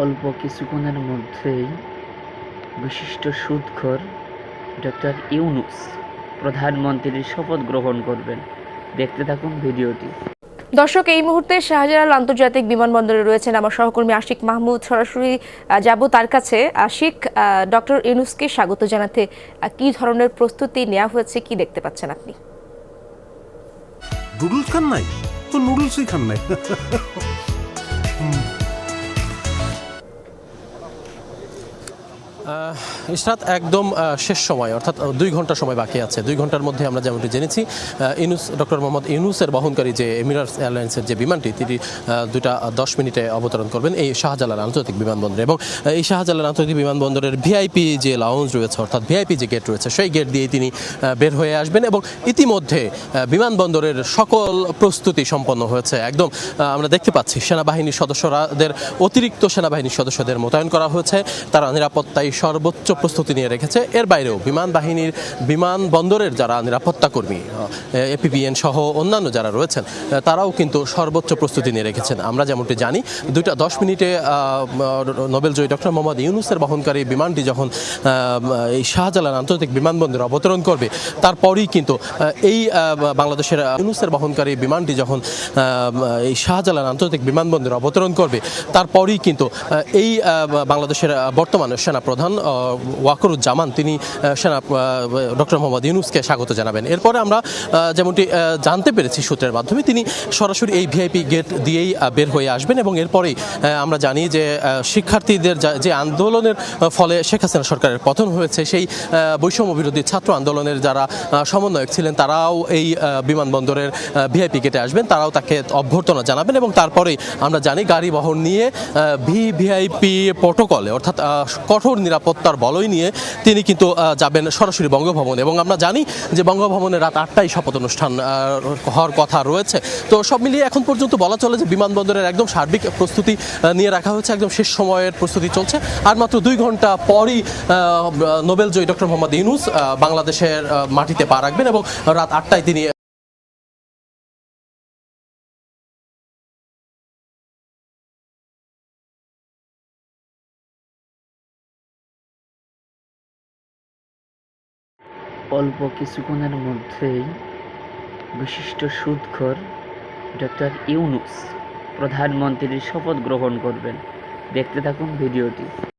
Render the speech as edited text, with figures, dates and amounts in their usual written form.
অল্প কিছুক্ষণের মধ্যেই বিশিষ্ট সুদখোর ডক্টর ইউনূস প্রধানমন্ত্রীর শপথ গ্রহণ করবেন। দেখতে থাকুন ভিডিওটি। দর্শক, এই মুহূর্তে শাহজালাল আন্তর্জাতিক বিমানবন্দরে রয়েছেন আমার সহকর্মী আশিক মাহমুদ। সরাসরি যাব তার কাছে। আশিক, ডক্টর ইউনূসকে স্বাগত জানাতে কি ধরনের প্রস্তুতি নেওয়া হয়েছে, কি দেখতে পাচ্ছেন আপনি? নুডলস খান নাই তো নুডলসই খান নাই। ইশরাত, একদম শেষ সময়, অর্থাৎ 2 ঘন্টা সময় বাকি আছে। 2 ঘন্টার মধ্যে আমরা যেমনটি জেনেছি, ডক্টর মোহাম্মদ ইউনূসের বহনকারী যে এমিরেটস এয়ারলাইন্সের যে বিমানটি, তিনি 2:10 অবতরণ করবেন এই শাহজালাল আন্তর্জাতিক বিমানবন্দরে। এবং এই শাহজালাল আন্তর্জাতিক বিমানবন্দরের ভিআইপি যে লাউঞ্জ রয়েছে, অর্থাৎ ভিআইপি যে গেট রয়েছে, সেই গেট দিয়ে তিনি বের হয়ে আসবেন। এবং ইতিমধ্যে বিমানবন্দরের সকল প্রস্তুতি সম্পন্ন হয়েছে। একদম আমরা দেখতে পাচ্ছি সেনাবাহিনীর সদস্যরাদের, অতিরিক্ত সেনাবাহিনীর সদস্যদের মোতায়েন করা হয়েছে। তারা নিরাপত্তায় সর্বোচ্চ প্রস্তুতি নিয়ে রেখেছে। এর বাইরেও বিমানবন্দরের যারা নিরাপত্তা কর্মী, এপিবিএন সহ অন্যান্য যারা রয়েছেন, তারাও কিন্তু সর্বোচ্চ প্রস্তুতি নিয়ে রেখেছেন। আমরা যেমনটি জানি, 2:10 নোবেলজয়ী ডক্টর মোহাম্মদ ইউনূসের বহনকারী বিমানটি যখন এই শাহজালাল আন্তর্জাতিক বিমানবন্দরে অবতরণ করবে, তারপরই কিন্তু এই বাংলাদেশের ইউনূসের বহনকারী বিমানটি যখন এই শাহজালাল আন্তর্জাতিক বিমানবন্দরে অবতরণ করবে, তারপরই কিন্তু এই বাংলাদেশের বর্তমান সেনাপ্রধান ওয়াকরুজ্জামান তিনি ডক্টর মোহাম্মদ ইউনূসকে স্বাগত জানাবেন। এরপরে আমরা যেমনটি জানতে পেরেছি সূত্রের মাধ্যমে, তিনি সরাসরি এই ভিআইপি গেট দিয়েই বের হয়ে আসবেন। এবং এরপরেই আমরা জানি যে শিক্ষার্থীদের যে আন্দোলনের ফলে শেখ হাসিনা সরকারের পতন হয়েছে, সেই বৈষম্য বিরোধী ছাত্র আন্দোলনের যারা সমন্বয়ক ছিলেন, তারাও এই বিমানবন্দরের ভিআইপি গেটে আসবেন। তারাও তাকে অভ্যর্থনা জানাবেন। এবং তারপরেই আমরা জানি গাড়ি বহর নিয়ে ভিভিআইপি প্রোটোকলে, অর্থাৎ কঠোর নিরাপত্তার বলয় নিয়ে তিনি কিন্তু যাবেন সরাসরি বঙ্গভবন। এবং আমরা জানি যে বঙ্গভবনে রাত 8টায় শপথ অনুষ্ঠান হওয়ার কথা রয়েছে। তো সব মিলিয়ে এখন পর্যন্ত বলা চলে যে বিমানবন্দরের একদম সার্বিক প্রস্তুতি নিয়ে রাখা হয়েছে। একদম শেষ সময়ের প্রস্তুতি চলছে। আর মাত্র 2 ঘন্টা পরই নোবেলজয়ী ডক্টর মোহাম্মদ ইউনূস বাংলাদেশের মাটিতে পা রাখবেন এবং রাত 8টায় তিনি অল্প কিছুক্ষণের মধ্যেই বিশিষ্ট সুদখোর ডক্টর ইউনূস প্রধানমন্ত্রীর শপথ গ্রহণ করবেন। দেখতে থাকুন ভিডিওটি।